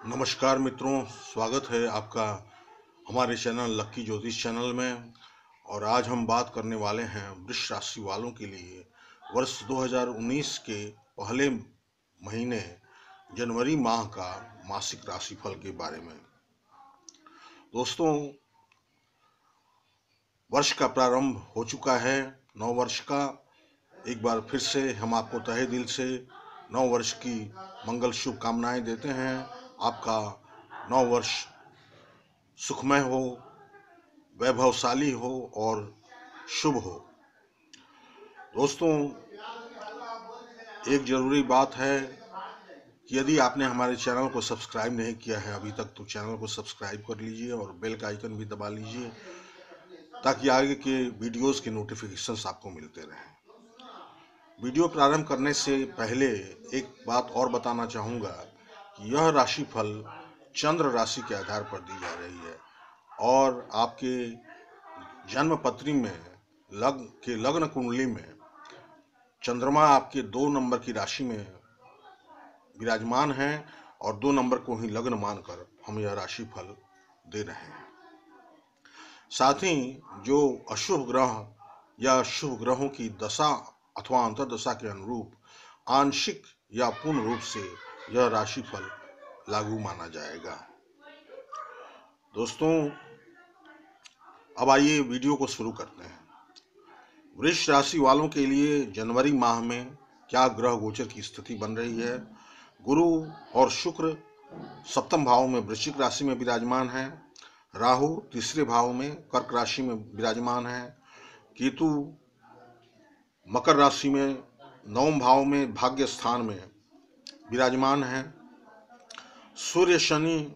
नमस्कार मित्रों, स्वागत है आपका हमारे चैनल लक्की ज्योतिष चैनल में। और आज हम बात करने वाले हैं वृष राशि वालों के लिए वर्ष 2019 के पहले महीने जनवरी माह का मासिक राशिफल के बारे में। दोस्तों, वर्ष का प्रारंभ हो चुका है, नव वर्ष का। एक बार फिर से हम आपको तहे दिल से नव वर्ष की मंगल शुभकामनाएं देते हैं। आपका नव वर्ष सुखमय हो, वैभवशाली हो और शुभ हो। दोस्तों, एक जरूरी बात है कि यदि आपने हमारे चैनल को सब्सक्राइब नहीं किया है अभी तक, तो चैनल को सब्सक्राइब कर लीजिए और बेल का आइकन भी दबा लीजिए ताकि आगे के वीडियोस के नोटिफिकेशंस आपको मिलते रहें। वीडियो प्रारंभ करने से पहले एक बात और बताना चाहूँगा कि यह राशिफल चंद्र राशि के आधार पर दी जा रही है और आपके जन्म पत्री में लग्न कुंडली में चंद्रमा आपके 2 नंबर की राशि में विराजमान है और 2 नंबर को ही लग्न मानकर हम यह राशिफल दे रहे हैं। साथ ही जो अशुभ ग्रह या शुभ ग्रहों की दशा अथवा अंतर्दशा के अनुरूप आंशिक या पूर्ण रूप से यह राशिफल लागू माना जाएगा। दोस्तों, अब आइए वीडियो को शुरू करते हैं। वृष राशि वालों के लिए जनवरी माह में क्या ग्रह गोचर की स्थिति बन रही है। गुरु और शुक्र सप्तम भाव में वृश्चिक राशि में विराजमान है। राहु तीसरे भाव में कर्क राशि में विराजमान है। केतु मकर राशि में नवम भाव में भाग्य स्थान में विराजमान है। सूर्य शनि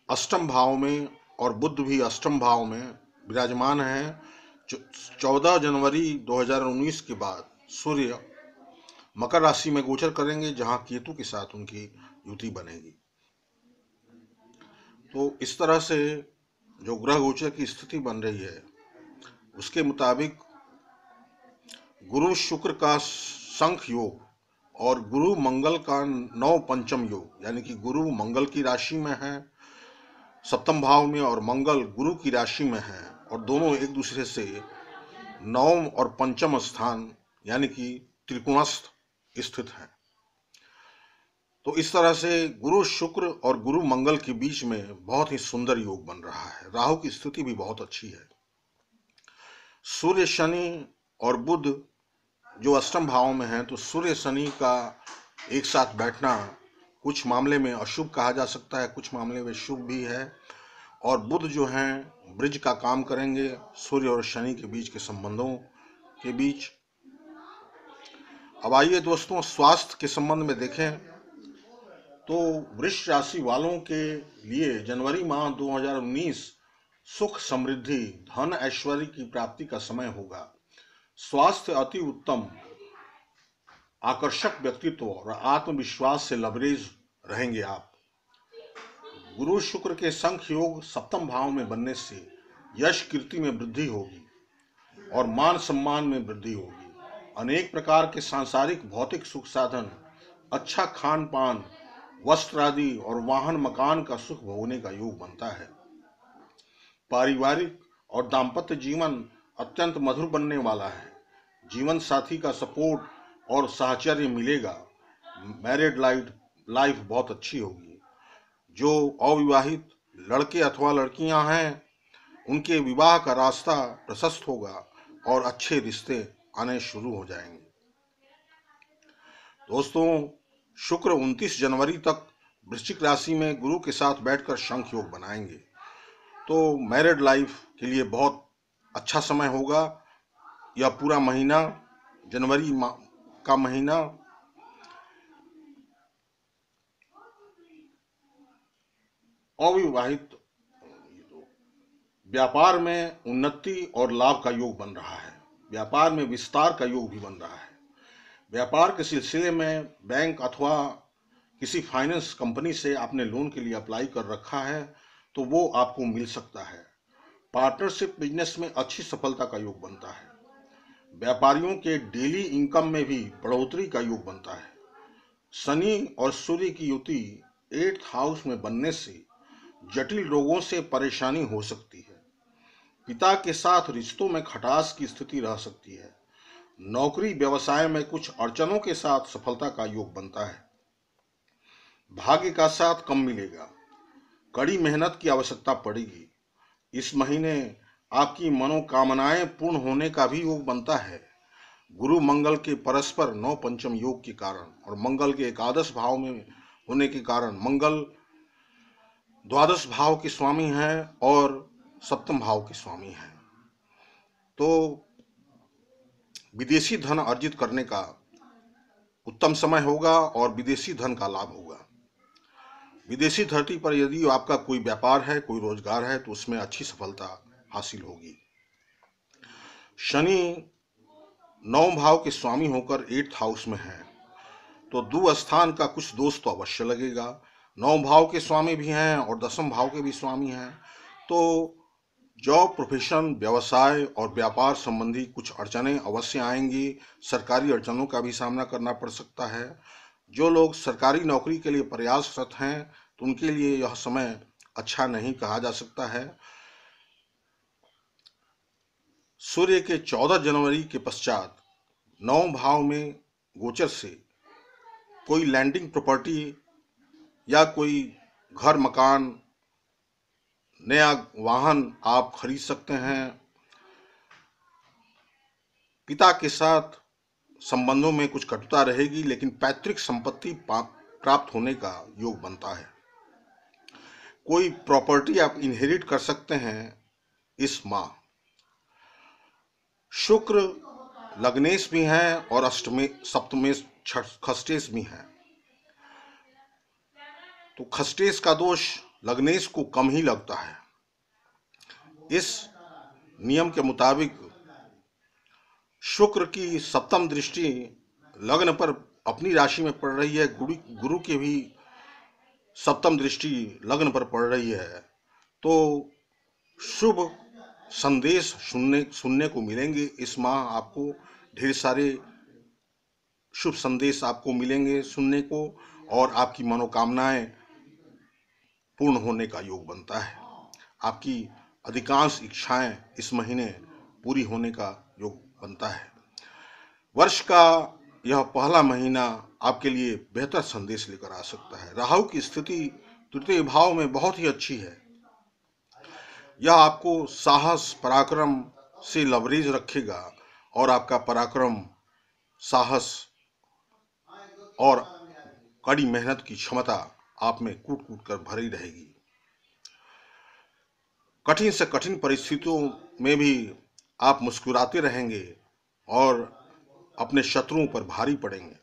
अष्टम भाव में और बुध भी अष्टम भाव में विराजमान है। 14 जनवरी 2019 के बाद सूर्य मकर राशि में गोचर करेंगे, जहां केतु के साथ उनकी युति बनेगी। तो इस तरह से जो ग्रह गोचर की स्थिति बन रही है उसके मुताबिक गुरु शुक्र का शंख योग और गुरु मंगल का नव पंचम योग, यानी कि गुरु मंगल की राशि में है सप्तम भाव में और मंगल गुरु की राशि में है और दोनों एक दूसरे से नवम और पंचम स्थान यानी कि त्रिकोणस्थ स्थित है। तो इस तरह से गुरु शुक्र और गुरु मंगल के बीच में बहुत ही सुंदर योग बन रहा है। राहु की स्थिति भी बहुत अच्छी है। सूर्य शनि और बुध जो अष्टम भाव में है, तो सूर्य शनि का एक साथ बैठना कुछ मामले में अशुभ कहा जा सकता है, कुछ मामले में शुभ भी है। और बुध जो हैं ब्रिज का काम करेंगे सूर्य और शनि के बीच के संबंधों के बीच। अब आइए दोस्तों, स्वास्थ्य के संबंध में देखें तो वृष राशि वालों के लिए जनवरी माह 2019 सुख समृद्धि धन ऐश्वर्य की प्राप्ति का समय होगा। स्वास्थ्य अति उत्तम, आकर्षक व्यक्तित्व और आत्मविश्वास से लबरेज रहेंगे आप। गुरु शुक्र के शंख योग सप्तम भाव में बनने से यश कीर्ति में वृद्धि होगी और मान सम्मान में वृद्धि होगी। अनेक प्रकार के सांसारिक भौतिक सुख साधन, अच्छा खान पान, वस्त्र आदि और वाहन मकान का सुख भोगने का योग बनता है। पारिवारिक और दाम्पत्य जीवन अत्यंत मधुर बनने वाला है। जीवन साथी का सपोर्ट और साहचर्य मिलेगा। मैरिड लाइफ बहुत अच्छी होगी। जो अविवाहित लड़के अथवा लड़कियां हैं उनके विवाह का रास्ता प्रशस्त होगा और अच्छे रिश्ते आने शुरू हो जाएंगे। दोस्तों, शुक्र 29 जनवरी तक वृश्चिक राशि में गुरु के साथ बैठकर शंख योग बनाएंगे, तो मैरिड लाइफ के लिए बहुत अच्छा समय होगा। यह पूरा महीना जनवरी का महीना अविवाहित व्यापार में उन्नति और लाभ का योग बन रहा है। व्यापार में विस्तार का योग भी बन रहा है। व्यापार के सिलसिले में बैंक अथवा किसी फाइनेंस कंपनी से आपने लोन के लिए अप्लाई कर रखा है तो वो आपको मिल सकता है। पार्टनरशिप बिजनेस में अच्छी सफलता का योग बनता है। व्यापारियों के डेली इनकम में भी बढ़ोतरी का योग बनता है। शनि और सूर्य की युति 8th हाउस में बनने से जटिल रोगों से परेशानी हो सकती है। पिता के साथ रिश्तों में खटास की स्थिति रह सकती है। नौकरी व्यवसाय में कुछ अड़चनों के साथ सफलता का योग बनता है। भाग्य का साथ कम मिलेगा, कड़ी मेहनत की आवश्यकता पड़ेगी। इस महीने आपकी मनोकामनाएं पूर्ण होने का भी योग बनता है। गुरु मंगल के परस्पर 9 पंचम योग के कारण और मंगल के एकादश भाव में होने के कारण, मंगल द्वादश भाव के स्वामी हैं और सप्तम भाव के स्वामी हैं, तो विदेशी धन अर्जित करने का उत्तम समय होगा और विदेशी धन का लाभ होगा। विदेशी धरती पर यदि आपका कोई व्यापार है, कोई रोजगार है, तो उसमें अच्छी सफलता हासिल होगी। शनि 9 भाव के स्वामी होकर 8th हाउस में है, तो दुस्थान का कुछ दोष तो अवश्य लगेगा। 9 भाव के स्वामी भी हैं और 10th भाव के भी स्वामी हैं, तो जॉब, प्रोफेशन, व्यवसाय और व्यापार संबंधी कुछ अड़चनें अवश्य आएंगी। सरकारी अड़चनों का भी सामना करना पड़ सकता है। जो लोग सरकारी नौकरी के लिए प्रयासरत हैं, तो उनके लिए यह समय अच्छा नहीं कहा जा सकता है। सूर्य के 14 जनवरी के पश्चात 9 भाव में गोचर से कोई लैंडिंग प्रॉपर्टी या कोई घर, मकान, नया वाहन आप खरीद सकते हैं। पिता के साथ संबंधों में कुछ कटुता रहेगी, लेकिन पैतृक संपत्ति प्राप्त होने का योग बनता है। कोई प्रॉपर्टी आप इनहेरिट कर सकते हैं इस माह। शुक्र लग्नेश भी हैं और अष्टमेश, सप्तमेश, खष्टेश भी हैं, तो खष्टेश का दोष लग्नेश को कम ही लगता है। इस नियम के मुताबिक शुक्र की सप्तम दृष्टि लग्न पर अपनी राशि में पड़ रही है, गुरु की भी सप्तम दृष्टि लग्न पर पड़ रही है, तो शुभ संदेश सुनने को मिलेंगे। इस माह आपको ढेर सारे शुभ संदेश आपको मिलेंगे सुनने को, और आपकी मनोकामनाएं पूर्ण होने का योग बनता है। आपकी अधिकांश इच्छाएं इस महीने पूरी होने का योग बनता है। वर्ष का यह पहला महीना आपके लिए बेहतर संदेश लेकर आ सकता है। राहु की स्थिति तृतीय भाव में बहुत ही अच्छी है। यह आपको साहस, पराक्रम से लवरेज रखेगा और आपका पराक्रम, साहस और कड़ी मेहनत की क्षमता आप में कूट कूट कर भरी रहेगी। कठिन से कठिन परिस्थितियों में भी आप मुस्कुराते रहेंगे और अपने शत्रुओं पर भारी पड़ेंगे।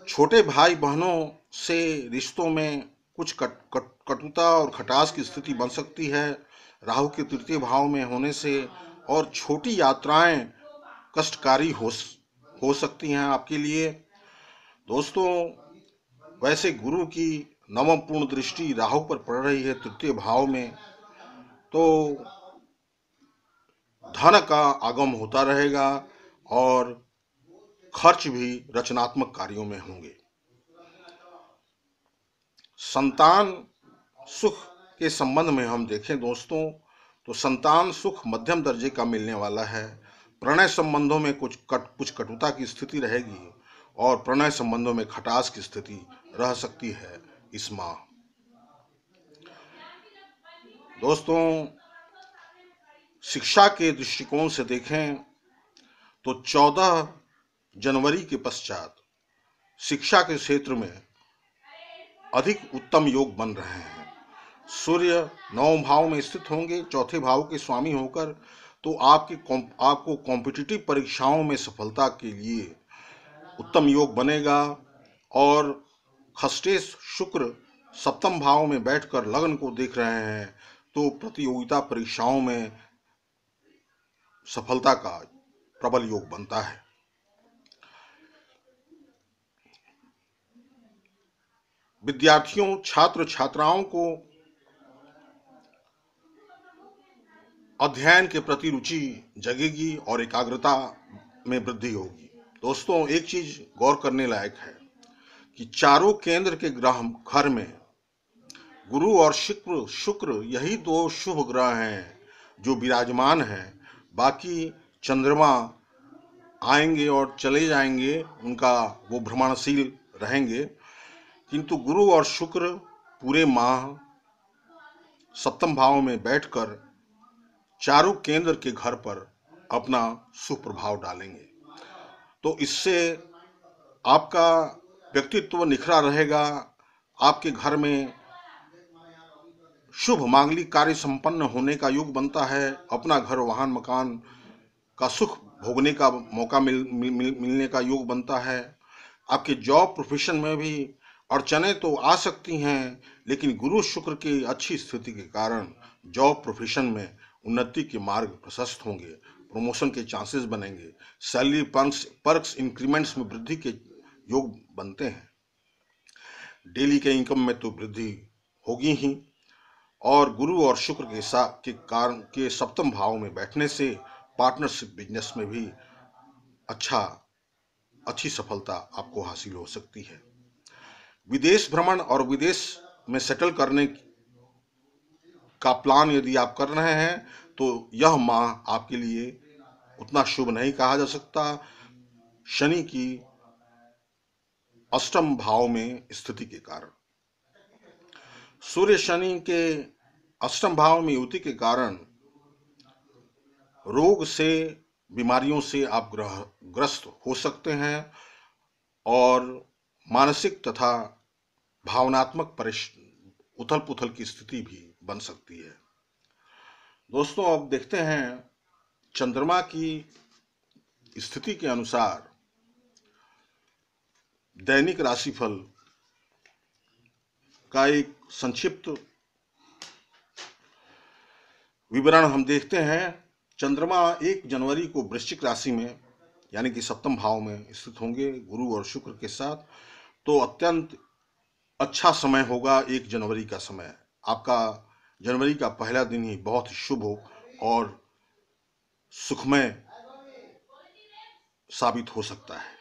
छोटे भाई बहनों से रिश्तों में कुछ कटुता और खटास की स्थिति बन सकती है राहु के तृतीय भाव में होने से, और छोटी यात्राएं कष्टकारी हो सकती हैं आपके लिए। दोस्तों, वैसे गुरु की नवम पूर्ण दृष्टि राहु पर पड़ रही है तृतीय भाव में, तो धन का आगम होता रहेगा और खर्च भी रचनात्मक कार्यों में होंगे। संतान सुख के संबंध में हम देखें दोस्तों, तो संतान सुख मध्यम दर्जे का मिलने वाला है। प्रणय संबंधों में कुछ कटुता की स्थिति रहेगी और प्रणय संबंधों में खटास की स्थिति रह सकती है इस माह। दोस्तों, शिक्षा के दृष्टिकोण से देखें तो 14 जनवरी के पश्चात शिक्षा के क्षेत्र में अधिक उत्तम योग बन रहे हैं। सूर्य 9 भाव में स्थित होंगे, चौथे भाव के स्वामी होकर, तो आपको कॉम्पिटिटिव परीक्षाओं में सफलता के लिए उत्तम योग बनेगा। और खष्टेश शुक्र सप्तम भाव में बैठकर लग्न को देख रहे हैं, तो प्रतियोगिता परीक्षाओं में सफलता का प्रबल योग बनता है। विद्यार्थियों, छात्र छात्राओं को अध्ययन के प्रति रुचि जगेगी और एकाग्रता में वृद्धि होगी। दोस्तों, एक चीज गौर करने लायक है कि चारों केंद्र के ग्रह घर में गुरु और शुक्र शुक्र यही दो शुभ ग्रह हैं जो विराजमान हैं। बाकी चंद्रमा आएंगे और चले जाएंगे, उनका वो भ्रमणशील रहेंगे, किंतु गुरु और शुक्र पूरे माह सप्तम भाव में बैठकर चारों केंद्र के घर पर अपना सुप्रभाव डालेंगे। तो इससे आपका व्यक्तित्व निखरा रहेगा, आपके घर में शुभ मांगलिक कार्य संपन्न होने का योग बनता है, अपना घर वाहन मकान का सुख भोगने का मौका मिलने का योग बनता है। आपके जॉब प्रोफेशन में भी अड़चनें तो आ सकती हैं, लेकिन गुरु शुक्र की अच्छी स्थिति के कारण जॉब प्रोफेशन में उन्नति के मार्ग प्रशस्त होंगे, प्रमोशन के चांसेस बनेंगे, सैलरी पर्क्स इंक्रीमेंट्स में वृद्धि के योग बनते हैं। डेली के इनकम में तो वृद्धि होगी ही, और गुरु और शुक्र के कारण के सप्तम भाव में बैठने से पार्टनरशिप बिजनेस में भी अच्छी सफलता आपको हासिल हो सकती है। विदेश भ्रमण और विदेश में सेटल करने का प्लान यदि आप कर रहे हैं तो यह माह आपके लिए उतना शुभ नहीं कहा जा सकता। शनि की अष्टम भाव में स्थिति के कारण, सूर्य शनि के अष्टम भाव में युति के कारण रोग से, बीमारियों से आप ग्रस्त हो सकते हैं और मानसिक तथा भावनात्मक उथल पुथल की स्थिति भी बन सकती है। दोस्तों, अब देखते हैं चंद्रमा की स्थिति के अनुसार दैनिक राशिफल का एक संक्षिप्त विवरण हम देखते हैं। चंद्रमा 1 जनवरी को वृश्चिक राशि में यानी कि सप्तम भाव में स्थित होंगे गुरु और शुक्र के साथ। तो अत्यंत अच्छा समय होगा 1 जनवरी का समय। आपका जनवरी का पहला दिन ही बहुत शुभ हो और सुखमय साबित हो सकता है।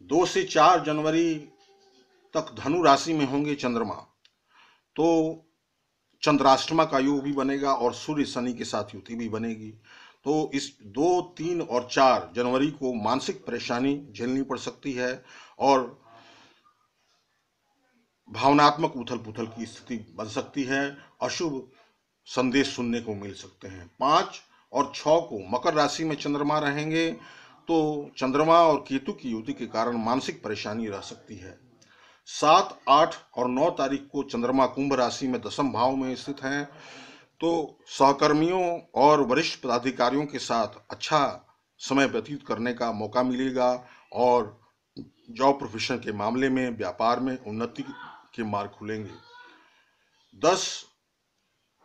2 से 4 जनवरी तक धनु राशि में होंगे चंद्रमा, तो चंद्राष्टमा का योग भी बनेगा और सूर्य शनि के साथ युति भी बनेगी। तो इस 2, 3 और 4 जनवरी को मानसिक परेशानी झेलनी पड़ सकती है और भावनात्मक उथल पुथल की स्थिति बन सकती है। अशुभ संदेश सुनने को मिल सकते हैं। 5 और 6 को मकर राशि में चंद्रमा रहेंगे, तो चंद्रमा और केतु की युति के कारण मानसिक परेशानी रह सकती है। 7, 8 और 9 तारीख को चंद्रमा कुंभ राशि में दशम भाव में स्थित हैं, तो सहकर्मियों और वरिष्ठ पदाधिकारियों के साथ अच्छा समय व्यतीत करने का मौका मिलेगा और जॉब प्रोफेशन के मामले में, व्यापार में उन्नति के मार्ग खुलेंगे। 10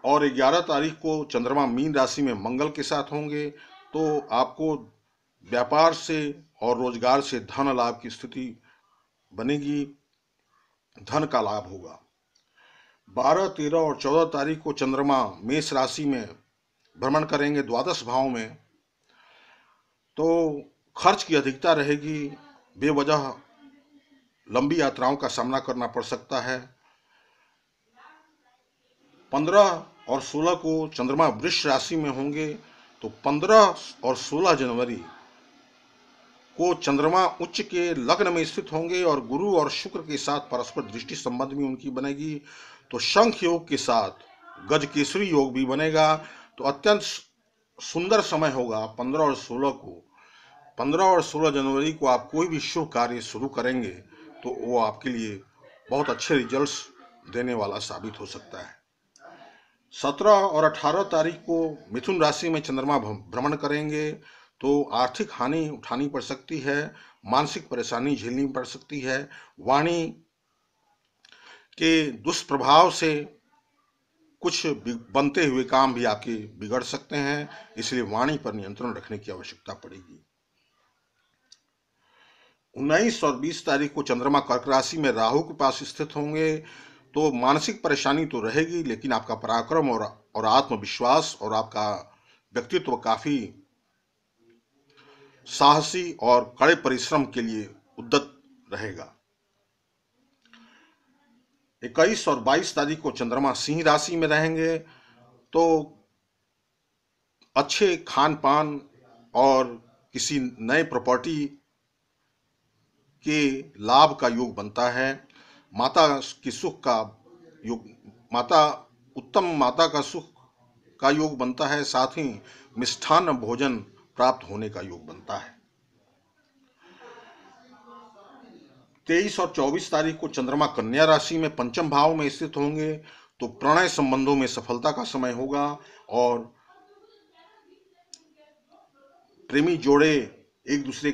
और 11 तारीख को चंद्रमा मीन राशि में मंगल के साथ होंगे, तो आपको व्यापार से और रोजगार से धन लाभ की स्थिति बनेगी, धन का लाभ होगा। 12, 13 और 14 तारीख को चंद्रमा मेष राशि में भ्रमण करेंगे द्वादश भाव में, तो खर्च की अधिकता रहेगी, बेवजह लंबी यात्राओं का सामना करना पड़ सकता है। 15 और 16 को चंद्रमा वृष राशि में होंगे, तो 15 और 16 जनवरी को चंद्रमा उच्च के लग्न में स्थित होंगे और गुरु और शुक्र के साथ परस्पर दृष्टि संबंध भी उनकी बनेगी, तो शंख योग के साथ गजकेसरी योग भी बनेगा। तो अत्यंत सुंदर समय होगा 15 और 16 को। 15 और 16 जनवरी को आप कोई भी शुभ कार्य शुरू करेंगे तो वो आपके लिए बहुत अच्छे रिजल्ट्स देने वाला साबित हो सकता है। 17 और 18 तारीख को मिथुन राशि में चंद्रमा भ्रमण करेंगे, तो आर्थिक हानि उठानी पड़ सकती है, मानसिक परेशानी झेलनी पड़ सकती है, वाणी के दुष्प्रभाव से कुछ बनते हुए काम भी आपके बिगड़ सकते हैं, इसलिए वाणी पर नियंत्रण रखने की आवश्यकता पड़ेगी। 19 और 20 तारीख को चंद्रमा कर्क राशि में राहु के पास स्थित होंगे, तो मानसिक परेशानी तो रहेगी, लेकिन आपका पराक्रम और आत्मविश्वास और आपका व्यक्तित्व काफी साहसी और कड़े परिश्रम के लिए उद्यत रहेगा। 21 और 22 तारीख को चंद्रमा सिंह राशि में रहेंगे, तो अच्छे खान पान और किसी नए प्रॉपर्टी के लाभ का योग बनता है। माता की सुख का योग, माता का सुख का योग बनता है। साथ ही मिष्ठान्न भोजन प्राप्त होने का योग बनता है। 23 और 24 तारीख को चंद्रमा कन्या राशि में पंचम भाव में स्थित होंगे, तो प्रणय संबंधों में सफलता का समय होगा और प्रेमी जोड़े एक दूसरे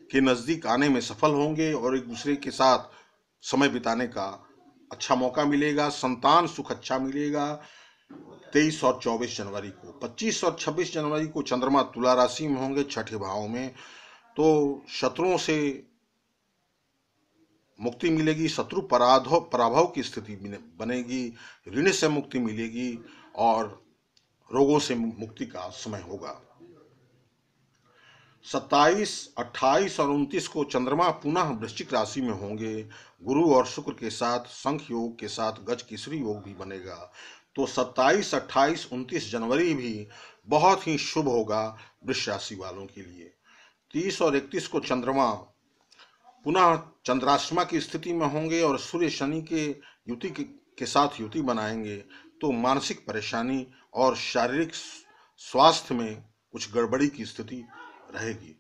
के नजदीक आने में सफल होंगे और एक दूसरे के साथ समय बिताने का अच्छा मौका मिलेगा। संतान सुख अच्छा मिलेगा। 23 और 24 जनवरी को 25 और 26 जनवरी को चंद्रमा तुला राशि में होंगे, छठे भाव में, तो शत्रुओं से मुक्ति मिलेगी, शत्रु पराभव की स्थिति बनेगी, ऋण से मुक्ति मिलेगी और रोगों से मुक्ति का समय होगा। 27, 28 और 29 को चंद्रमा पुनः वृश्चिक राशि में होंगे। गुरु और शुक्र के साथ शंख योग के साथ गज केसरी योग भी बनेगा। तो 27, 28, 29 जनवरी भी बहुत ही शुभ होगा वृश्चिक राशि वालों के लिए। 30 और 31 को चंद्रमा पुनः चंद्राष्टमा की स्थिति में होंगे और सूर्य शनि के युति के साथ युति बनाएंगे, तो मानसिक परेशानी और शारीरिक स्वास्थ्य में कुछ गड़बड़ी की स्थिति रहेगी।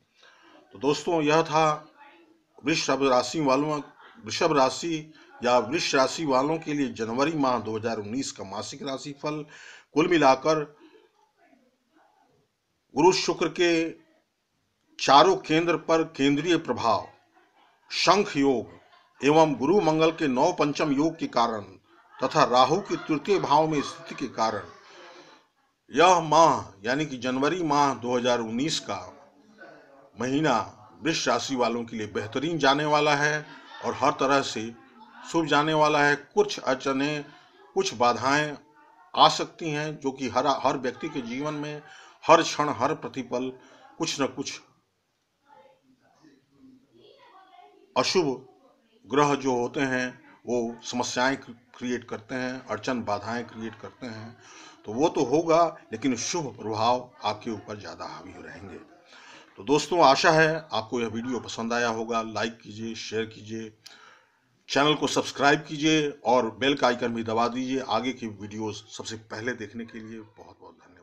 तो दोस्तों, यह था वृषभ राशि वालों के लिए जनवरी माह 2019 का मासिक राशिफल। कुल मिलाकर गुरु शुक्र के चारों केंद्र पर केंद्रीय प्रभाव, शंख योग एवं गुरु मंगल के 9 पंचम योग के कारण तथा राहु के तृतीय भाव में स्थिति के कारण यह माह यानी कि जनवरी माह 2019 का महीना वृश्चिक राशि वालों के लिए बेहतरीन जाने वाला है और हर तरह से शुभ जाने वाला है। कुछ अड़चनें, कुछ बाधाएं आ सकती हैं, जो कि हर व्यक्ति के जीवन में हर क्षण हर प्रतिपल कुछ न कुछ अशुभ ग्रह जो होते हैं वो समस्याएं क्रिएट करते हैं, अड़चन बाधाएं क्रिएट करते हैं। तो वो तो होगा, लेकिन शुभ प्रभाव आपके ऊपर ज़्यादा हावी रहेंगे। तो दोस्तों, आशा है आपको यह वीडियो पसंद आया होगा। लाइक कीजिए, शेयर कीजिए, चैनल को सब्सक्राइब कीजिए और बेल का आइकन भी दबा दीजिए आगे की वीडियोस सबसे पहले देखने के लिए। बहुत बहुत धन्यवाद।